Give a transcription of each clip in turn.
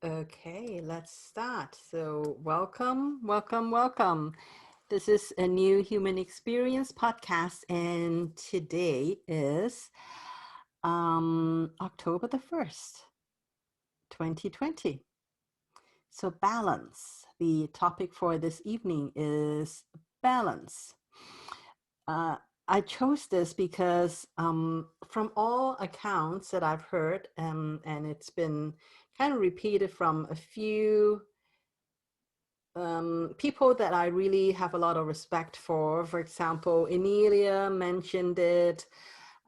Okay, let's start. So, welcome, welcome, welcome. This is a new human experience podcast, and today is October the 1st, 2020. So, balance. The topic for this evening is balance. Uh, I chose this because from all accounts that I've heard, and it's been kind of repeated from a few people that I really have a lot of respect for. For example, Emilia mentioned it.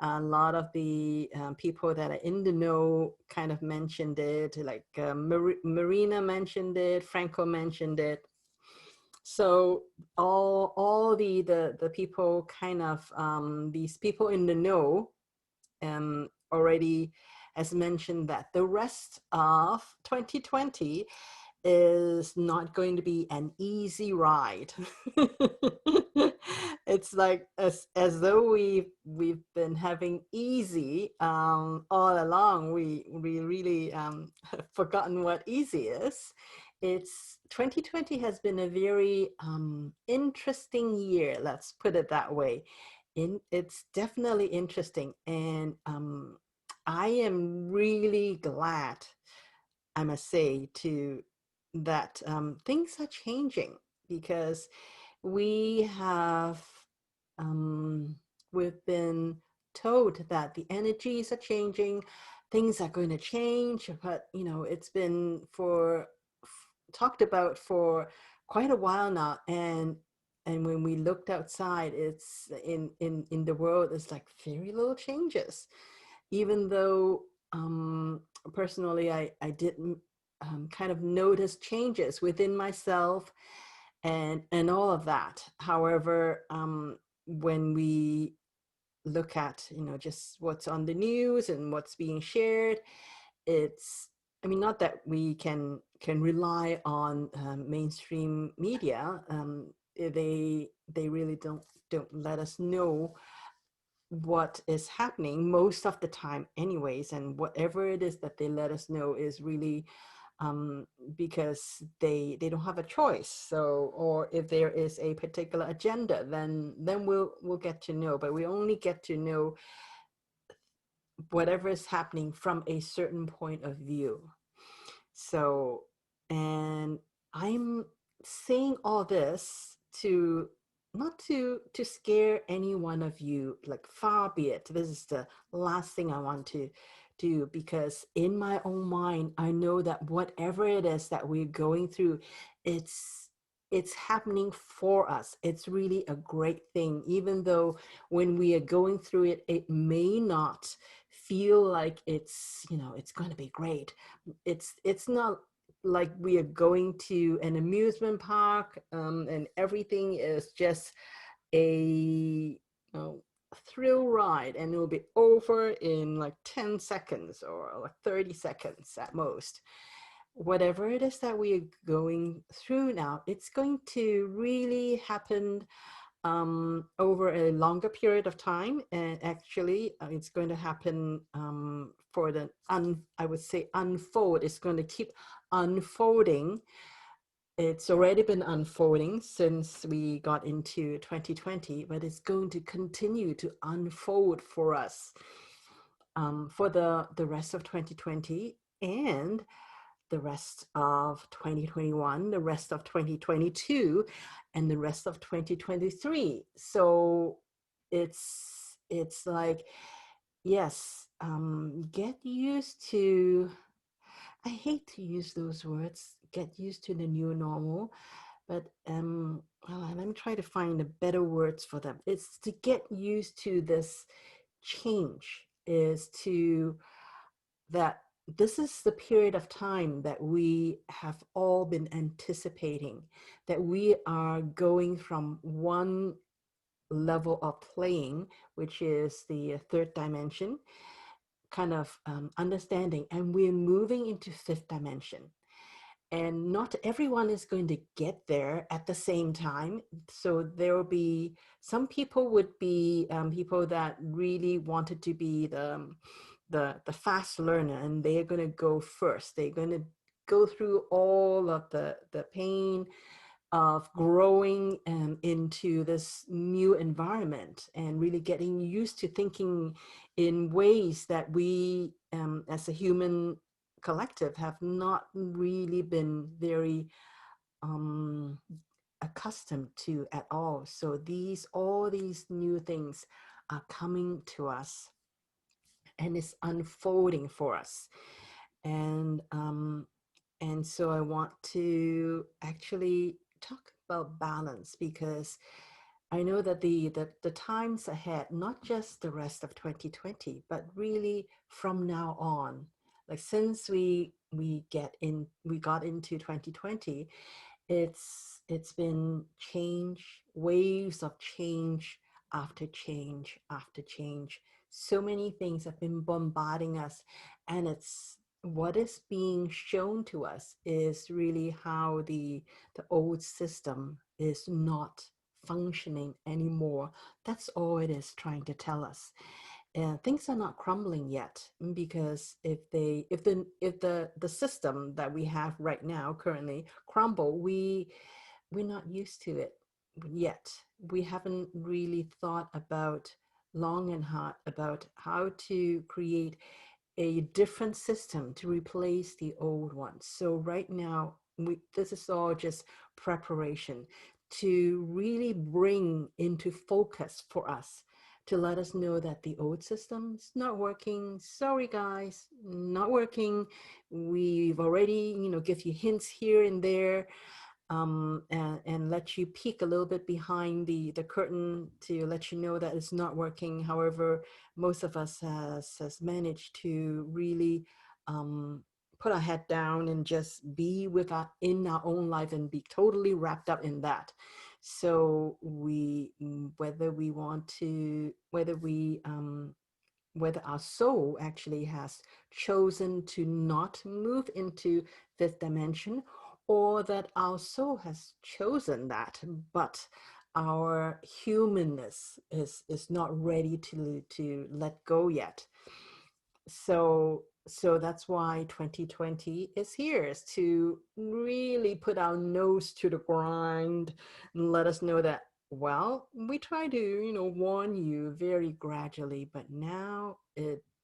A lot of the people that are in the know kind of mentioned it, like Marina mentioned it, Franco mentioned it. So all the people kind of these people in the know already has mentioned that the rest of 2020 is not going to be an easy ride. It's like as though we've been having easy all along. We really have forgotten what easy is. It's 2020 has been a very interesting year. Let's put it that way. It's definitely interesting, and I am really glad, I must say, to that things are changing because we have um, we've been told that the energies are changing, things are going to change, but it's been talked about for quite a while now, and when we looked outside, it's in the world, it's like very little changes, even though um, personally I didn't kind of notice changes within myself and all of that. However, when we look at just what's on the news and what's being shared, it's, I mean, not that we can rely on mainstream media. They really don't let us know what is happening most of the time anyways, and whatever it is that they let us know is really um, because they don't have a choice. So, or if there is a particular agenda, then we'll get to know, but we only get to know whatever is happening from a certain point of view. So, and I'm saying all this to not to scare any one of you, like far be it. This is the last thing I want to do, because in my own mind I know that whatever it is that we're going through, it's it's happening for us. It's really a great thing, even though when we are going through it, it may not feel like it's going to be great. It's not like we are going to an amusement park, and everything is just a thrill ride, and it will be over in like 10 seconds or like 30 seconds at most. Whatever it is that we are going through now, it's going to really happen over a longer period of time. And actually, it's going to happen for I would say unfold. It's going to keep unfolding. It's already been unfolding since we got into 2020, but it's going to continue to unfold for us for the rest of 2020 and the rest of 2021, the rest of 2022, and the rest of 2023. So it's like, yes, get used to, I hate to use those words, get used to the new normal, but well, let me try to find the better words for them. It's to get used to this change, is to that this is the period of time that we have all been anticipating, that we are going from one level of playing, which is the third dimension kind of understanding, and we're moving into fifth dimension. And not everyone is going to get there at the same time. So there will be some people would be people that really wanted to be the fast learner, and they're going to go first. They're going to go through all of the pain of growing into this new environment and really getting used to thinking in ways that we, as a human collective, have not really been very um, accustomed to at all. So all these new things are coming to us and it's unfolding for us. And so I want to actually talk about balance, because I know that the times ahead, not just the rest of 2020, but really from now on, like since we got into 2020, it's been change, waves of change after change after change. So many things have been bombarding us, and it's what is being shown to us is really how the old system is not functioning anymore. That's all it is trying to tell us. And things are not crumbling yet, because if the system that we have right now currently crumble, we're not used to it yet. We haven't really thought about long and hard about how to create a different system to replace the old one. So right now, this is all just preparation to really bring into focus for us, to let us know that the old system is not working. Sorry, guys, not working. We've already, give you hints here and there, and let you peek a little bit behind the curtain to let you know that it's not working. However, most of us has managed to really put our head down and just be in our own life and be totally wrapped up in that. So whether our soul actually has chosen to not move into fifth dimension, or that our soul has chosen that, but our humanness is not ready to let go yet. So that's why 2020 is here, is to really put our nose to the grind and let us know that, well, we try to, warn you very gradually, but now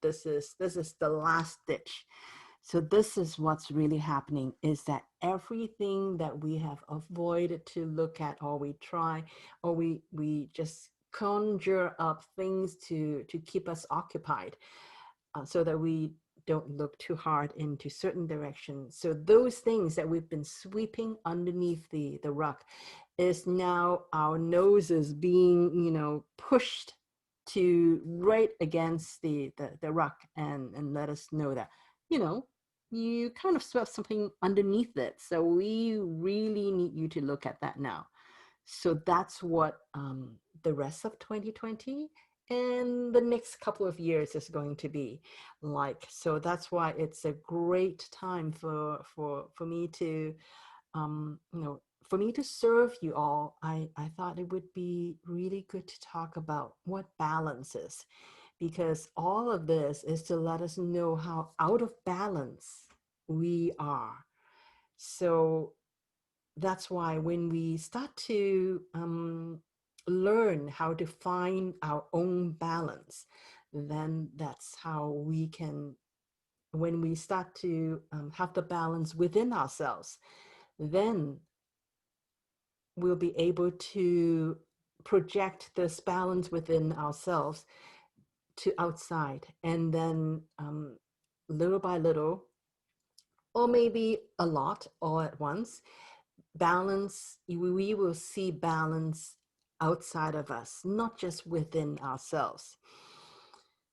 this is the last ditch. So this is what's really happening, is that everything that we have avoided to look at, or we try, or we just conjure up things to keep us occupied, so that we don't look too hard into certain directions. So those things that we've been sweeping underneath the rug is now our noses being, pushed to right against the rug, and let us know that, you kind of swept something underneath it. So we really need you to look at that now. So that's what the rest of 2020 and the next couple of years is going to be like. So that's why it's a great time for me to for me to serve you all. I thought it would be really good to talk about what balance is, because all of this is to let us know how out of balance we are. So that's why when we start to learn how to find our own balance, then that's how we can, when we start to have the balance within ourselves, then we'll be able to project this balance within ourselves to outside. And then little by little, or maybe a lot all at once, we will see balance outside of us, not just within ourselves.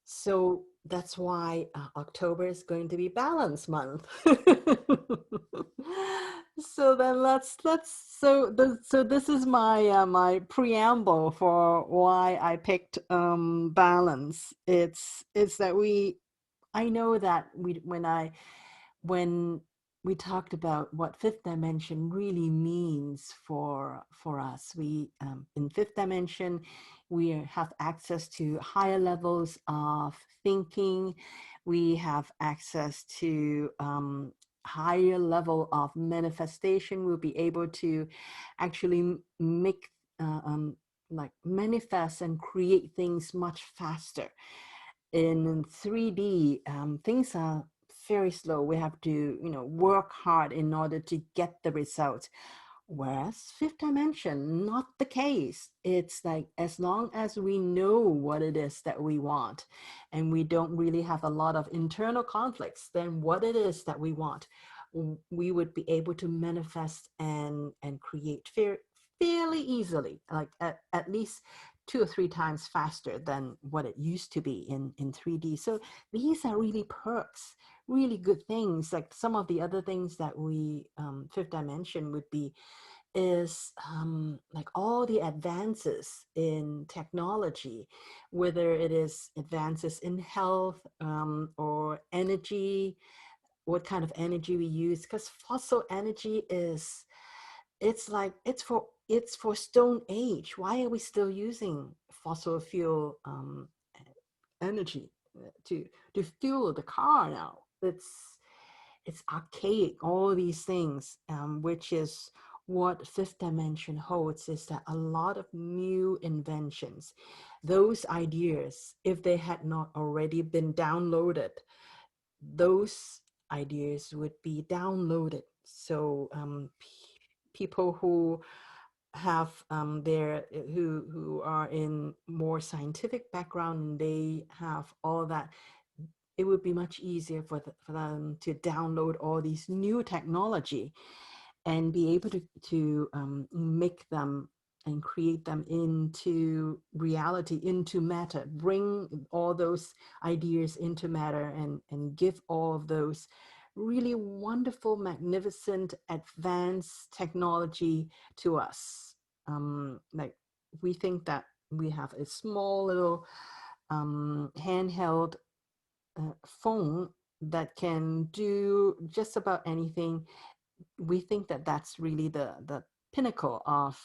So that's why October is going to be balance month. So then so this is my my preamble for why I picked balance. It's that I know that when we talked about what fifth dimension really means for us, we in fifth dimension we have access to higher levels of thinking. We have access to higher level of manifestation. We'll be able to actually make like manifest and create things much faster. In 3D, things are very slow. We have to, work hard in order to get the results. Whereas fifth dimension, not the case. It's like as long as we know what it is that we want and we don't really have a lot of internal conflicts, then what it is that we want, we would be able to manifest and create fairly easily, like at least 2 or 3 times faster than what it used to be in 3D. So these are really perks, really good things. Like some of the other things that we, fifth dimension would be is like all the advances in technology, whether it is advances in health, or energy, what kind of energy we use, because fossil energy is, it's like it's for stone age. Why are we still using fossil fuel energy to fuel the car now? It's archaic, all these things, which is what fifth dimension holds, is that a lot of new inventions, those ideas, if they had not already been downloaded, those ideas would be downloaded. So people who have their who are in more scientific background, they have all that, it would be much easier for them to download all these new technology and be able to make them and create them into reality, into matter, bring all those ideas into matter, and give all of those really wonderful, magnificent, advanced technology to us. Like we think that we have a small little handheld phone that can do just about anything. We think that that's really the pinnacle of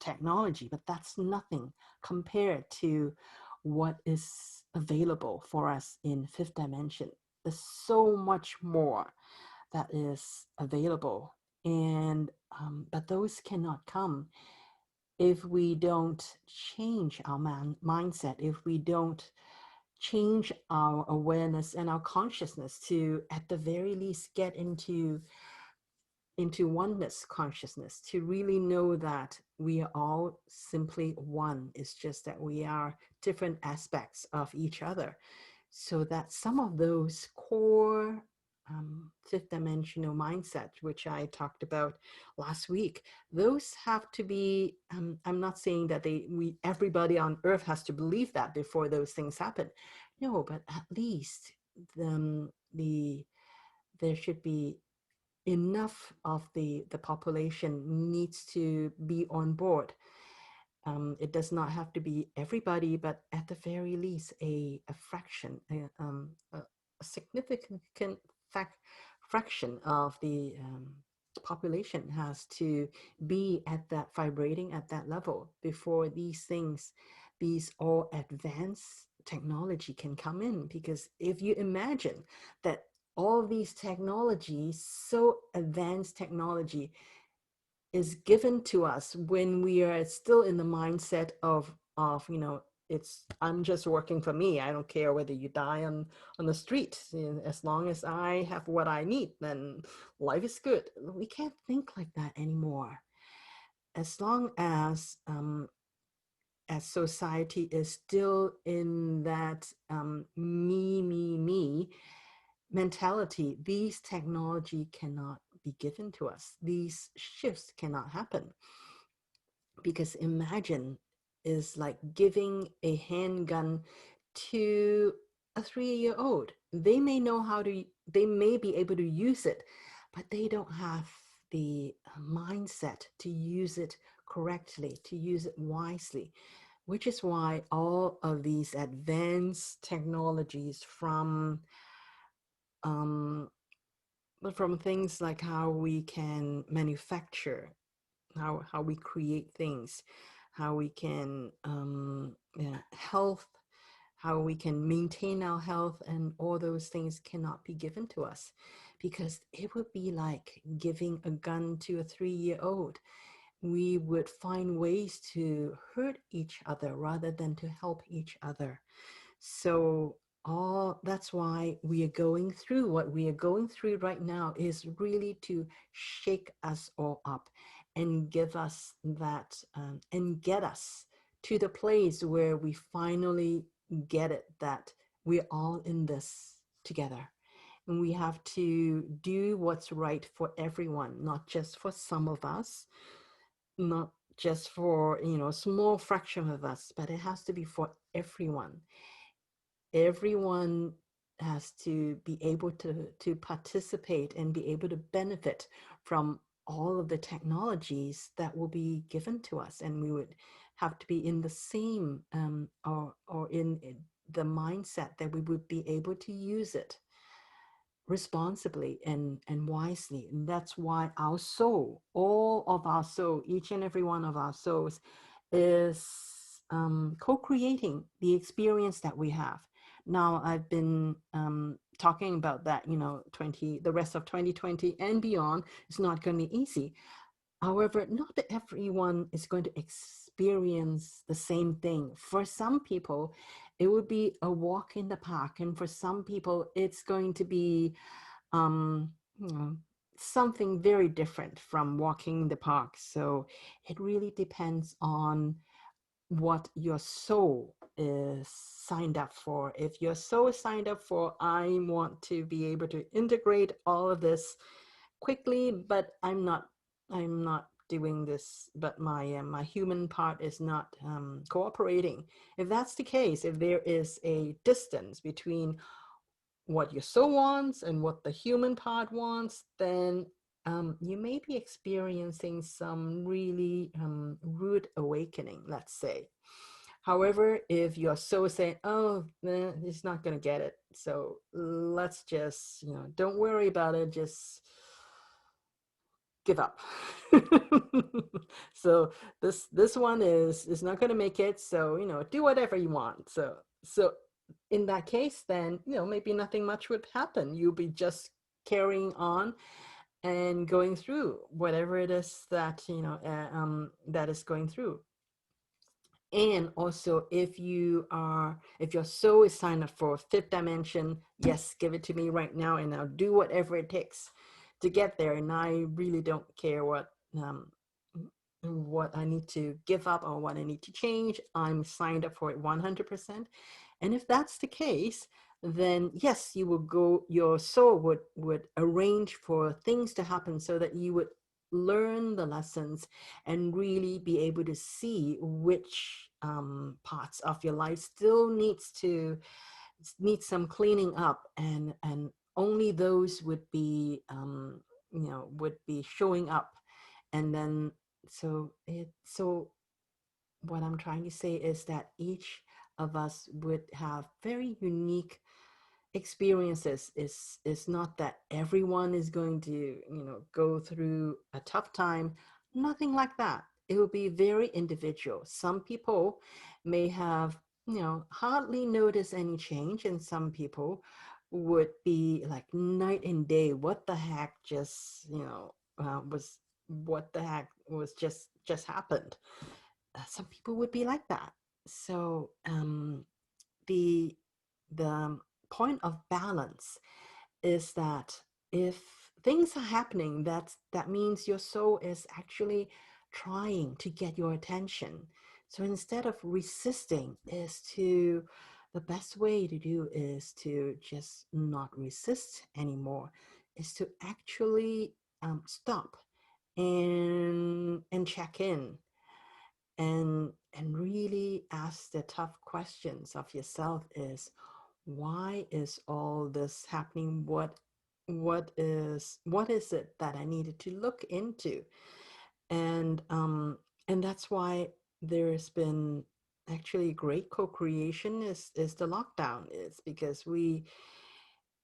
technology, but that's nothing compared to what is available for us in fifth dimension. There's so much more that is available, and but those cannot come if we don't change our mindset, if we don't change our awareness and our consciousness to, at the very least, get into oneness consciousness, to really know that we are all simply one. It's just that we are different aspects of each other. So that some of those core fifth dimensional mindset, which I talked about last week, those have to be, I'm not saying that everybody on earth has to believe that before those things happen. No, but at least there should be enough of the population needs to be on board. It does not have to be everybody, but at the very least, a fraction, a significant fraction of the population has to be at that vibrating at that level before these things, these all advanced technology can come in. Because if you imagine that all these technologies, so advanced technology, is given to us when we are still in the mindset of it's, I'm just working for me. I don't care whether you die on the street. As long as I have what I need, then life is good. We can't think like that anymore. As long as society is still in that me mentality, these technology cannot be given to us. These shifts cannot happen. Because imagine is like giving a handgun to a 3-year-old. They may know they may be able to use it, but they don't have the mindset to use it correctly, to use it wisely, which is why all of these advanced technologies um, from things like how we can manufacture, how we create things, how we can health, how we can maintain our health, and all those things cannot be given to us because it would be like giving a gun to a 3-year-old. We would find ways to hurt each other rather than to help each other. So all that's why we are going through what we are going through right now is really to shake us all up and give us that and get us to the place where we finally get it that we're all in this together, and we have to do what's right for everyone, not just for some of us, not just for, a small fraction of us, but it has to be for everyone. Everyone has to be able to participate and be able to benefit from all of the technologies that will be given to us, and we would have to be in the same or in the mindset that we would be able to use it responsibly and wisely. And that's why our soul, all of our soul, each and every one of our souls, is co-creating the experience that we have. Now, I've been talking about that, the rest of 2020 and beyond is not going to be easy. However, not that everyone is going to experience the same thing. For some people, it would be a walk in the park, and for some people, it's going to be um, you know, something very different from walking the park. So it really depends on what your soul is signed up for. If your soul is signed up for, I want to be able to integrate all of this quickly, but I'm not doing this, but my human part is not cooperating. If that's the case, if there is a distance between what your soul wants and what the human part wants, then you may be experiencing some really rude awakening, let's say. However, if your soul is saying, oh, he's not going to get it, so let's just, don't worry about it, just give up. So this one is not going to make it, so do whatever you want. So in that case, then maybe nothing much would happen. You'll be just carrying on and going through whatever it is that that is going through. And also, if your soul is signed up for fifth dimension, yes, give it to me right now, and I'll do whatever it takes to get there. And I really don't care what I need to give up or what I need to change. I'm signed up for it 100%. And if that's the case, then yes, your soul would arrange for things to happen so that you would learn the lessons and really be able to see which parts of your life still needs some cleaning up, and only those would be showing up. And then so what I'm trying to say is that each of us would have very unique experiences. Is not that everyone is going to go through a tough time. Nothing like that. It will be very individual. Some people may have hardly notice any change, and some people would be like night and day. What the heck just was what the heck was just happened. Some people would be like that. So the the point of balance is that if things are happening, that means your soul is actually trying to get your attention. So instead of resisting, the best way to do is to just not resist anymore, is to actually stop and check in and really ask the tough questions of yourself. Is why is all this happening? What is it that I needed to look into? And that's why there's been actually great co-creation is the lockdown. Is because we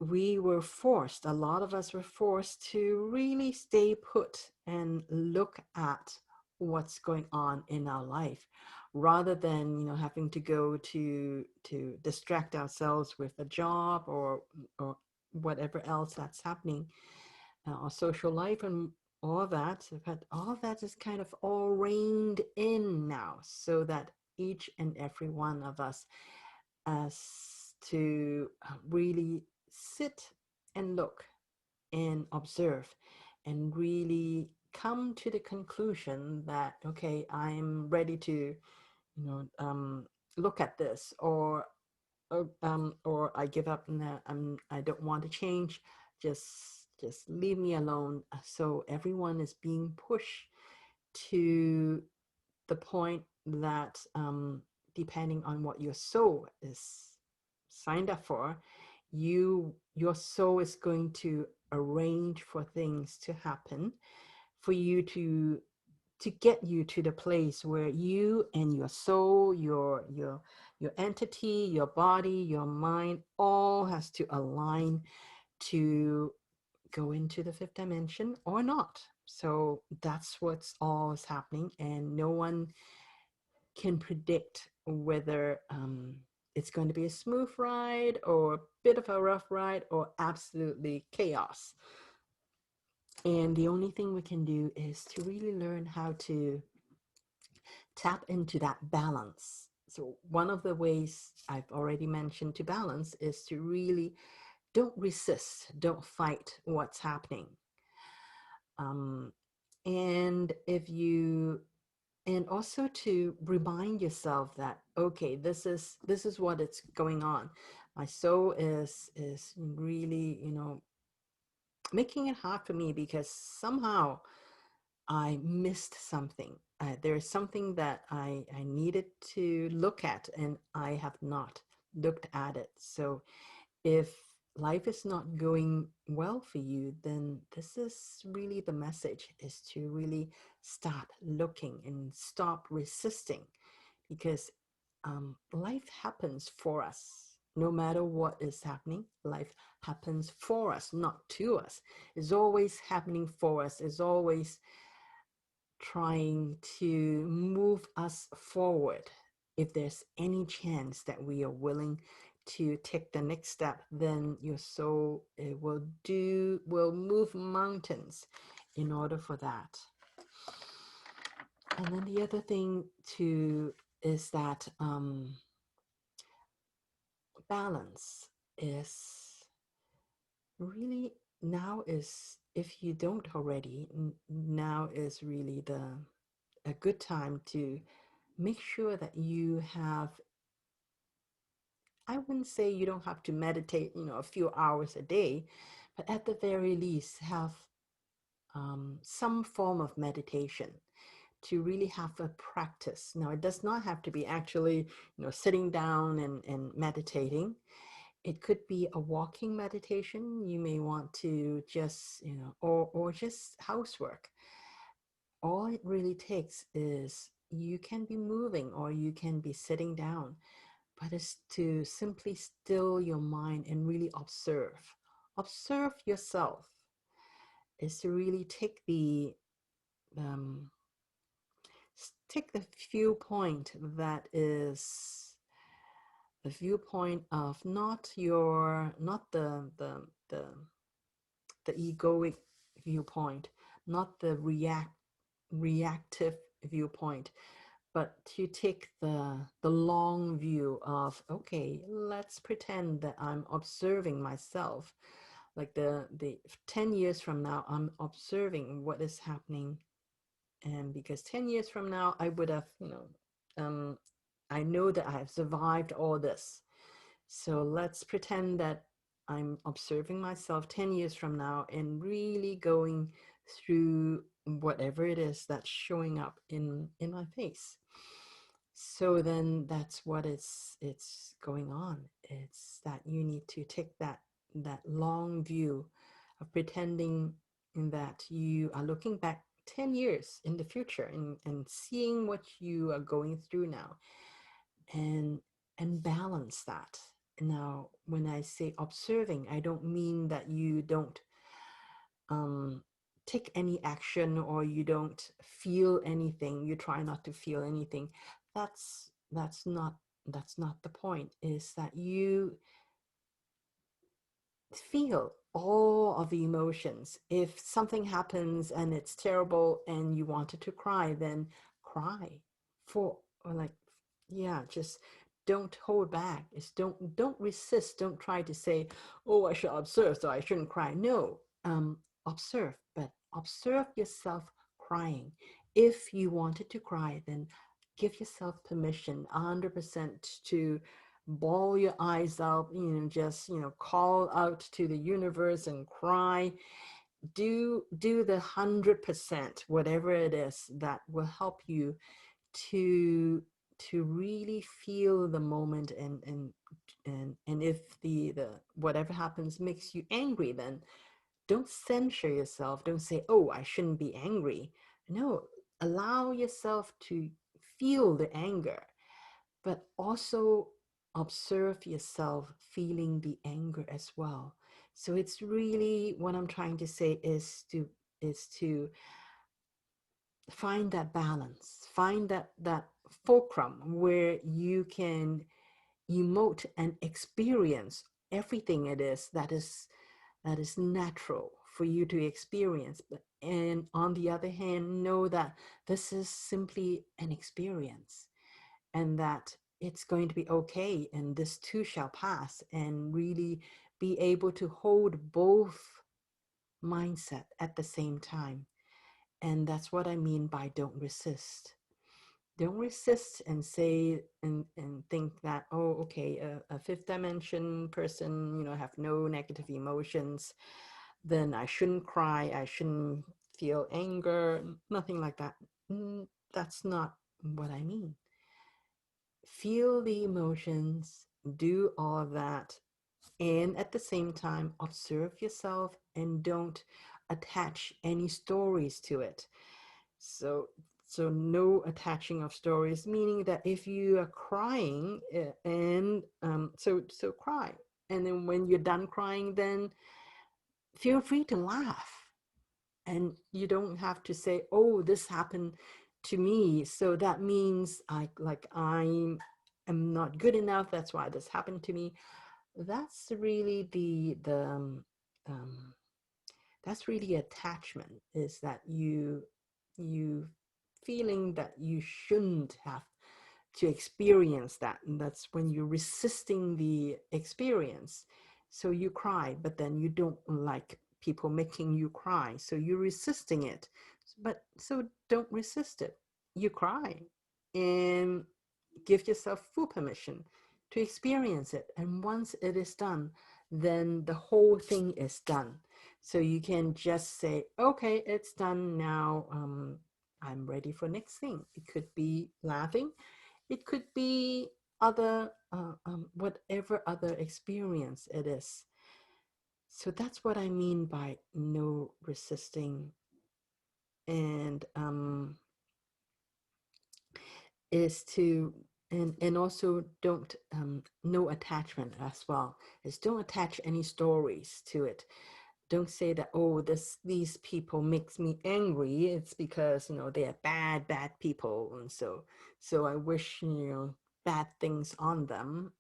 were forced, a lot of us were forced to really stay put and look at what's going on in our life, rather than having to go to distract ourselves with a job or whatever else that's happening. our social life and all that, but all that is kind of all reined in now, so that each and every one of us as to really sit and look and observe and really come to the conclusion that, okay, I'm ready to, look at this, or I give up and I don't want to change. Just leave me alone. So everyone is being pushed to the point that, depending on what your soul is signed up for, your soul is going to arrange for things to happen for you to get you to the place where you and your soul, your entity, your body, your mind, all has to align to go into the fifth dimension or not. So that's what's always happening, and no one can predict whether it's going to be a smooth ride or a bit of a rough ride or absolutely chaos. And the only thing we can do is to really learn how to tap into that balance. So one of the ways I've already mentioned to balance is to really don't resist, don't fight what's happening. Um, and if you and also to remind yourself that, okay, this is what it's going on. My soul is really, making it hard for me because somehow I missed something. There's something that I needed to look at, and I have not looked at it. So if life is not going well for you, then this is really the message, is to really start looking and stop resisting, because life happens for us. No matter what is happening, life happens for us, not to us. It's always happening for us. It's always trying to move us forward. If there's any chance that we are willing to take the next step, then your soul will move mountains in order for that. And then the other thing too is that balance is really, now is, if you don't already, now is really a good time to make sure that you have, I wouldn't say you don't have to meditate, a few hours a day, but at the very least have some form of meditation, to really have a practice. Now, it does not have to be actually, sitting down and meditating. It could be a walking meditation. You may want to just, or just housework. All it really takes is, you can be moving or you can be sitting down, but it's to simply still your mind and really observe yourself. Is to really um, take the viewpoint that is the viewpoint of not the egoic viewpoint, not the reactive viewpoint, but to take the long view of, okay, let's pretend that I'm observing myself, like the 10 years from now, I'm observing what is happening. And because 10 years from now, I would have, I know that I have survived all this. So let's pretend that I'm observing myself 10 years from now and really going through whatever it is that's showing up in my face. So then that's what it's going on. It's that you need to take that long view of pretending that you are looking back 10 years in the future, and seeing what you are going through now, and balance that. Now, when I say observing, I don't mean that you don't take any action, or you don't feel anything. You try not to feel anything. That's not the point. Is that feel all of the emotions. If something happens and it's terrible and you wanted to cry, then cry for, or like, yeah, just don't hold back. It's don't resist. Don't try to say, oh, I should observe, so I shouldn't cry. No, observe, but observe yourself crying. If you wanted to cry, then give yourself permission 100% to bawl your eyes out, just, call out to the universe and cry. Do the 100%, whatever it is that will help you to really feel the moment. And if the whatever happens makes you angry, then don't censure yourself. Don't say, oh, I shouldn't be angry. No, allow yourself to feel the anger, but also observe yourself feeling the anger as well. So it's really, what I'm trying to say is to find that balance, find that fulcrum where you can emote and experience everything it is that is natural for you to experience. And on the other hand, know that this is simply an experience, and that it's going to be okay, and this too shall pass, and really be able to hold both mindset at the same time. And that's what I mean by don't resist. Don't resist and say and think that, oh, okay, a fifth dimension person, have no negative emotions, then I shouldn't cry, I shouldn't feel anger, nothing like that. That's not what I mean. Feel the emotions, do all of that, and at the same time observe yourself and don't attach any stories to it. So so no attaching of stories, meaning that if you are crying, and so cry, and then when you're done crying, then feel free to laugh. And you don't have to say, oh, this happened to me, so that means I am not good enough, that's why this happened to me. That's really um, that's really attachment, is that you feeling that you shouldn't have to experience that, and that's when you're resisting the experience. So you cry, but then you don't like people making you cry, so you're resisting it. But so don't resist it, you cry, and give yourself full permission to experience it. And once it is done, then the whole thing is done. So you can just say, okay, it's done now. I'm ready for next thing. It could be laughing, it could be other whatever other experience it is. So that's what I mean by no resisting. And is to and also don't no attachment as well, is don't attach any stories to it. Don't say that, oh, these people makes me angry, it's because they are bad people, and so I wish bad things on them,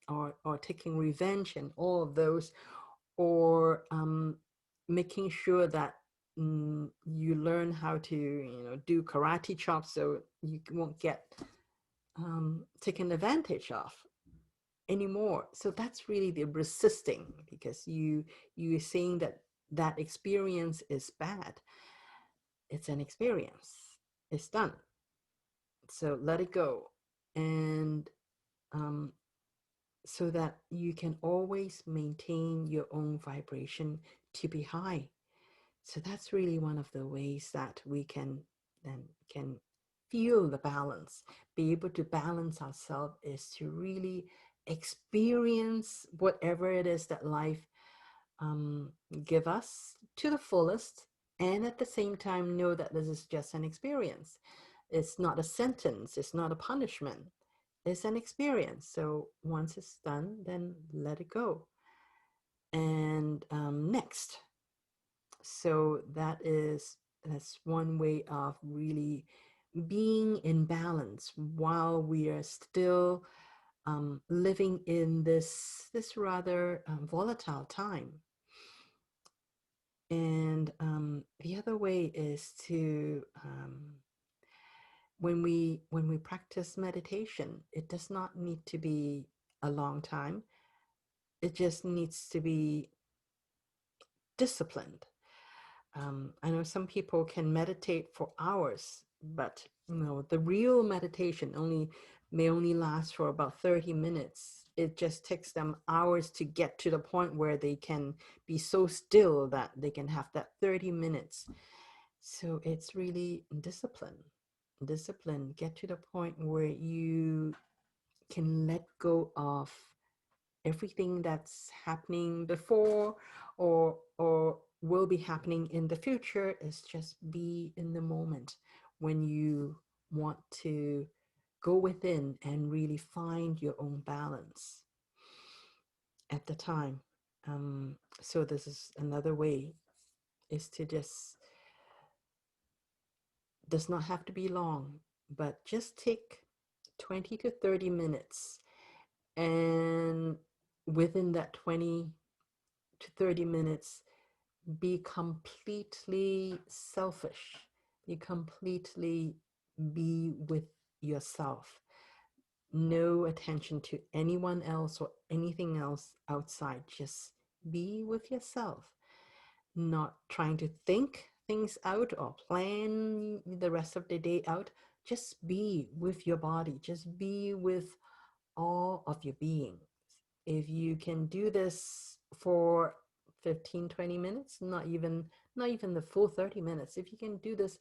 or taking revenge and all of those, or making sure that you learn how to do karate chops so you won't get taken advantage of anymore. So that's really the resisting, because you're saying that that experience is bad. It's an experience, it's done, so let it go. And um, so that you can always maintain your own vibration to be high. So that's really one of the ways that we can feel the balance, be able to balance ourselves, is to really experience whatever it is that life give us to the fullest, and at the same time know that this is just an experience. It's not a sentence, it's not a punishment, it's an experience. So once it's done, then let it go. And next. So that's one way of really being in balance while we are still living in this rather volatile time. And the other way is to when we practice meditation, it does not need to be a long time. It just needs to be disciplined. I know some people can meditate for hours, but the real meditation may only last for about 30 minutes. It just takes them hours to get to the point where they can be so still that they can have that 30 minutes. So it's really discipline. Discipline. Get to the point where you can let go of everything that's happening before or will be happening in the future. Is just be in the moment when you want to go within and really find your own balance at the time. So this is another way, is to just, does not have to be long, but just take 20 to 30 minutes, and within that 20 to 30 minutes, be completely selfish, be with yourself. No attention to anyone else or anything else outside. Just be with yourself, not trying to think things out or plan the rest of the day out. Just be with your body, just be with all of your being. If you can do this for 15-20 minutes, not even the full 30 minutes, if you can do this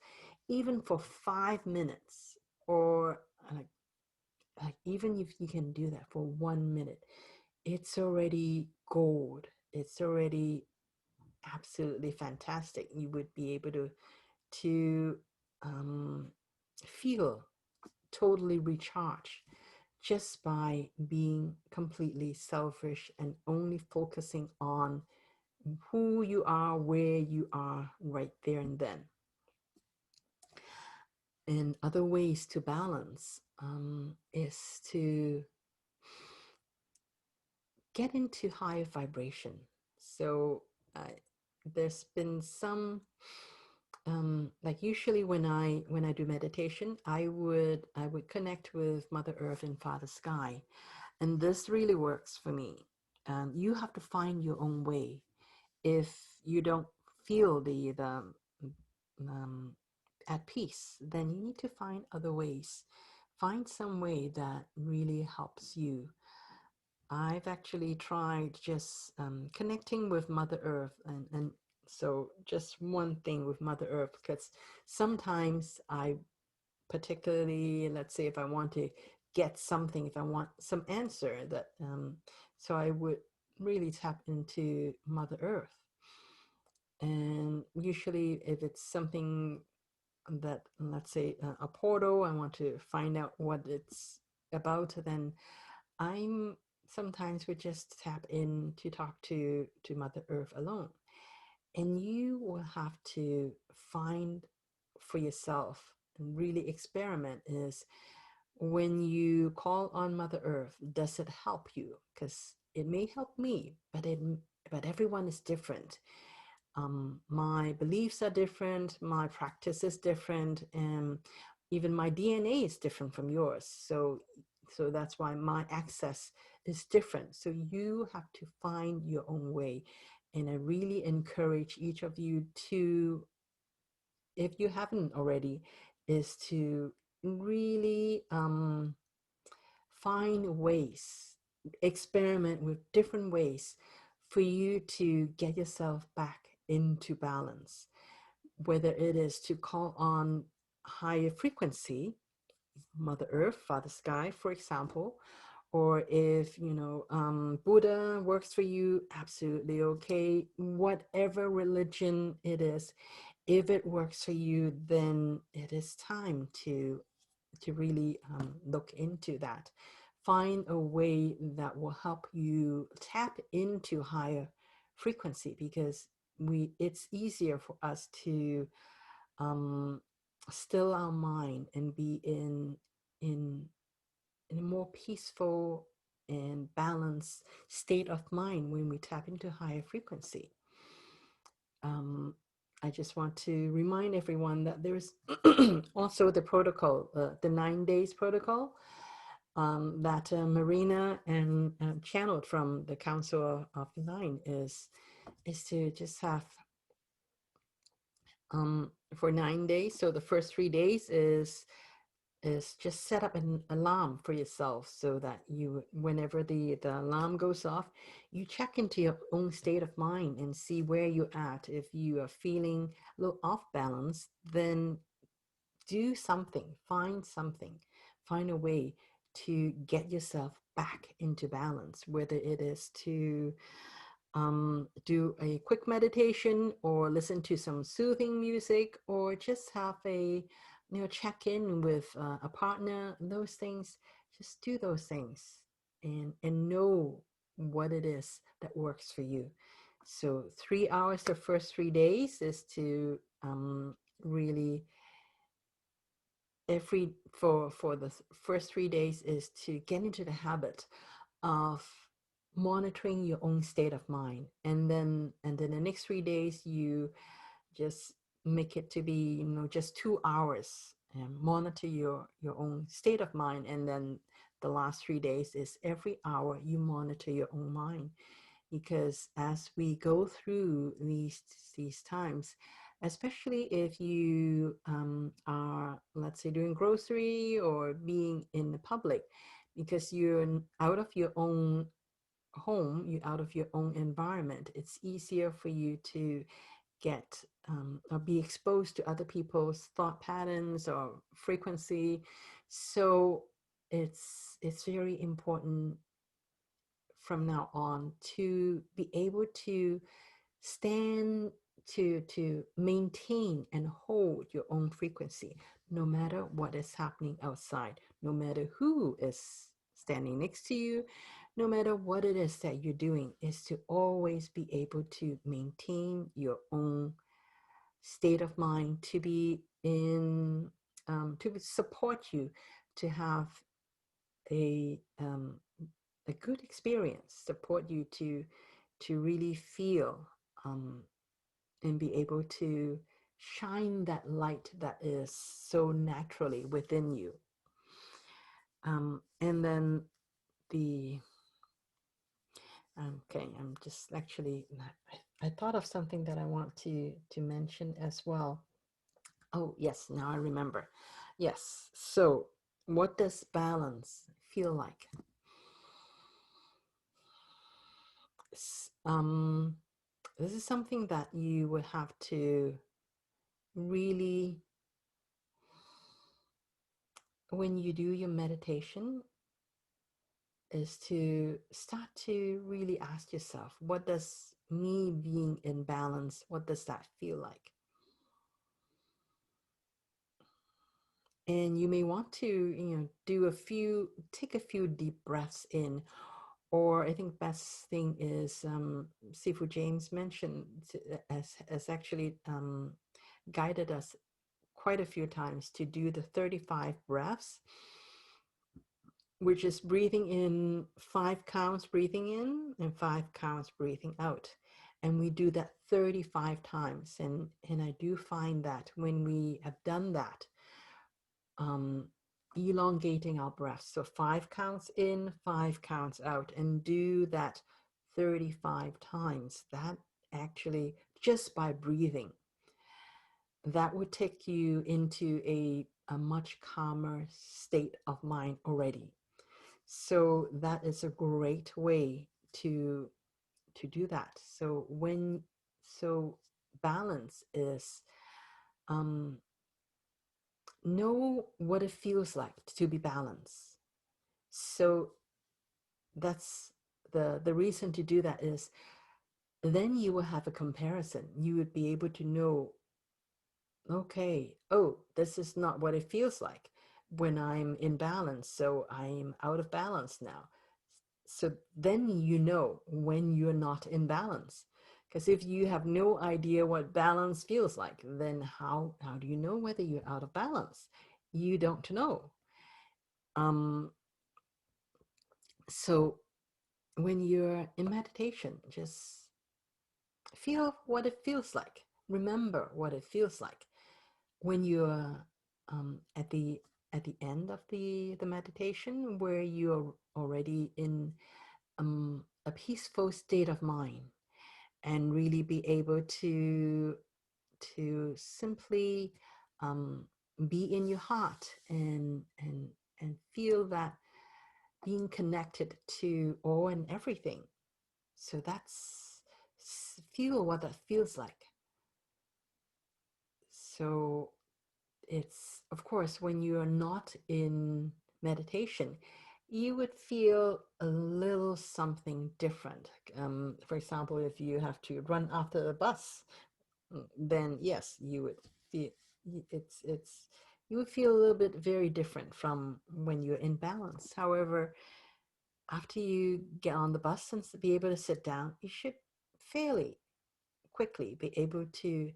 even for 5 minutes, or even if you can do that for 1 minute, it's already gold. It's already absolutely fantastic. You would be able to feel totally recharged just by being completely selfish and only focusing on who you are, where you are right there and then. And other ways to balance is to get into higher vibration. So there's been some like usually when I do meditation, I would connect with Mother Earth and Father Sky, and this really works for me. You have to find your own way. If you don't feel the um, at peace, then you need to find other ways. Find some way that really helps you. I've actually tried just connecting with Mother Earth, and so just one thing with Mother Earth, because sometimes I particularly, let's say if I want to get something, if I want some answer, that so I would really tap into Mother Earth. And usually if it's something that, let's say a portal, I want to find out what it's about, then I'm sometimes would just tap in to talk to Mother Earth alone. And you will have to find for yourself and really experiment, is when you call on Mother Earth, does it help you? Because it may help me, but everyone is different. My beliefs are different, my practice is different, and even my DNA is different from yours. So that's why my access is different. So you have to find your own way. And I really encourage each of you to, if you haven't already, is to really find ways, experiment with different ways for you to get yourself back into balance. Whether it is to call on higher frequency, Mother Earth, Father Sky, for example, or if Buddha works for you, absolutely okay. Whatever religion it is, if it works for you, then it is time to really look into that. Find a way that will help you tap into higher frequency, because it's easier for us to um, still our mind and be in in a more peaceful and balanced state of mind when we tap into higher frequency. Um, I just want to remind everyone that there's also the protocol, the 9 days protocol, that Marina and channeled from the Council of the Nine is to just have for 9 days. So the first 3 days is just set up an alarm for yourself so that you, whenever the alarm goes off, you check into your own state of mind and see where you're at. If you are feeling a little off balance, then do something, find a way to get yourself back into balance, whether it is to do a quick meditation or listen to some soothing music or just have a check in with a partner. Those things, just do those things and know what it is that works for you. So 3 hours the first 3 days is to really for the first 3 days is to get into the habit of monitoring your own state of mind, and then the next 3 days you just make it to be just 2 hours and monitor your own state of mind, and then the last 3 days is every hour you monitor your own mind. Because as we go through these times, especially if you are, let's say, doing grocery or being in the public, because you're out of your own home, you're out of your own environment, it's easier for you to get or be exposed to other people's thought patterns or frequency. So it's very important from now on to be able to stand to maintain and hold your own frequency, no matter what is happening outside, no matter who is standing next to you, no matter what it is that you're doing, is to always be able to maintain your own state of mind, to be in to support you to have a a good experience, support you to really feel and be able to shine that light that is so naturally within you. And then the okay, I'm just actually I thought of something that I want to mention as well. Oh yes, now I remember. Yes. So what does balance feel like? This is something that you would have to really, when you do your meditation, is to start to really ask yourself, what does me being in balance, what does that feel like? And you may want to take a few deep breaths in, or I think best thing is Sifu James mentioned, as actually guided us quite a few times to do the 35 breaths, which is breathing in 5 counts, breathing in, and 5 counts, breathing out. And we do that 35 times. And I do find that when we have done that, elongating our breaths, so 5 counts in, 5 counts out, and do that 35 times, that actually, just by breathing, that would take you into a much calmer state of mind already. So that is a great way to do that. So balance is know what it feels like to be balanced. So that's the reason to do that is then you will have a comparison. You would be able to know, okay, oh, this is not what it feels like when I'm in balance, so I'm out of balance now. So then you know when you're not in balance. Because if you have no idea what balance feels like, then how do you know whether you're out of balance? You don't know. So when you're in meditation, just feel what it feels like. Remember what it feels like when you're at the end of the meditation, where you're already in a peaceful state of mind, and really be able to simply um, be in your heart, and feel that being connected to all and everything. So that's, feel what that feels like. So it's, of course, when you are not in meditation, you would feel a little something different. For example, if you have to run after a bus, then yes, you would feel, it's you would feel a little bit very different from when you're in balance. However, after you get on the bus and be able to sit down, you should fairly quickly be able to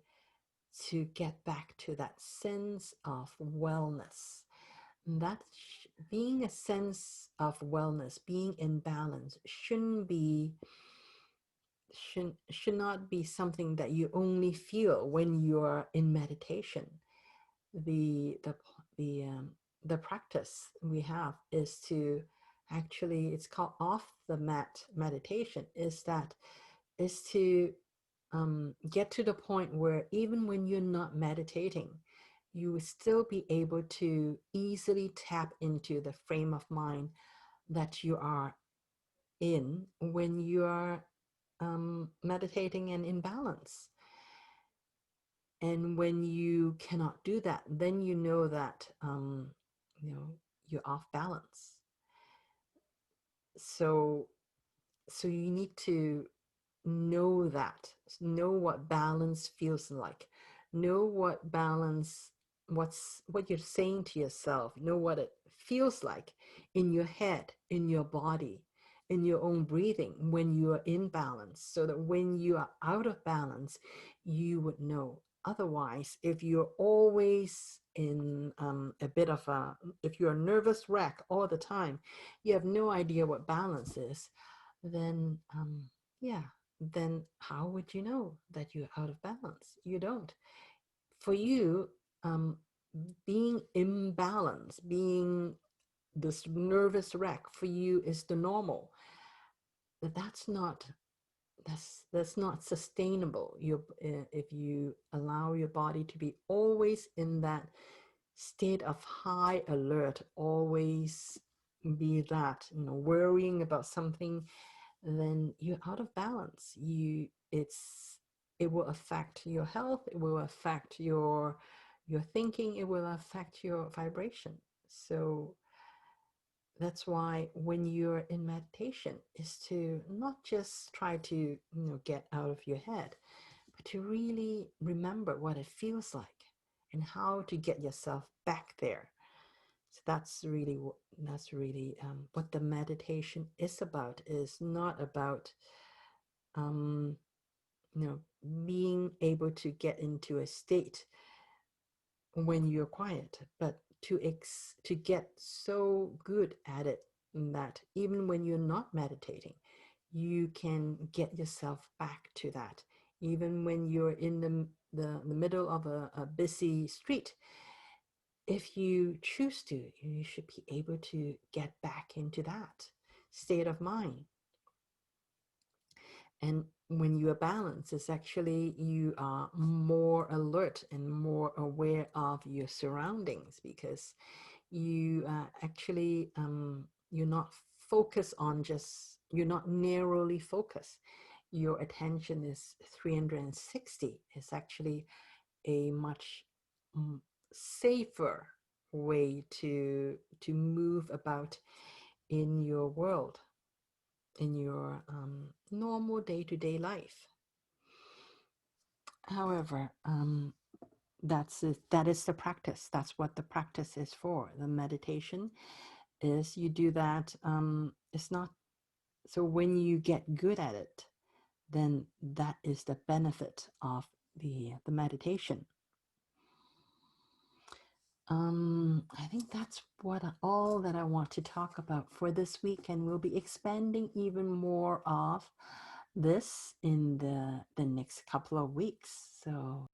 get back to that sense of wellness. That being a sense of wellness, being in balance, should not be something that you only feel when you're in meditation. The the the the practice we have is to actually, it's called off the mat meditation, is to get to the point where even when you're not meditating, you will still be able to easily tap into the frame of mind that you are in when you are meditating and in balance. And when you cannot do that, then you know that you know you're off balance. So you need to know what balance feels like, know what balance, what you're saying to yourself, know what it feels like in your head, in your body, in your own breathing when you are in balance, so that when you are out of balance, you would know. Otherwise, if you're always in a bit of a, if you're a nervous wreck all the time, you have no idea what balance is, then yeah, then how would you know that you're out of balance? You don't. For you, um, being imbalanced, being this nervous wreck for you is the normal. But that's not sustainable. If you allow your body to be always in that state of high alert, always be that, worrying about something, then you're out of balance. It will affect your health, it will affect your thinking, it will affect your vibration. So that's why when you're in meditation, is to not just try to get out of your head, but to really remember what it feels like and how to get yourself back there. So that's really what the meditation is about. Is not about um, being able to get into a state when you're quiet, but to get so good at it that even when you're not meditating, you can get yourself back to that. Even when you're in the middle of a busy street, if you choose to, you should be able to get back into that state of mind. And when you are balanced, it's actually you are more alert and more aware of your surroundings, because you actually you're not focused on just, you're not narrowly focused. Your attention is 360. It's actually a much safer way to move about in your world, in your normal day-to-day life. However, that is the practice. That's what the practice is for. The meditation is, you do that. It's not, so when you get good at it, then that is the benefit of the meditation. I think that's all that I want to talk about for this week, and we'll be expanding even more of this in the next couple of weeks. So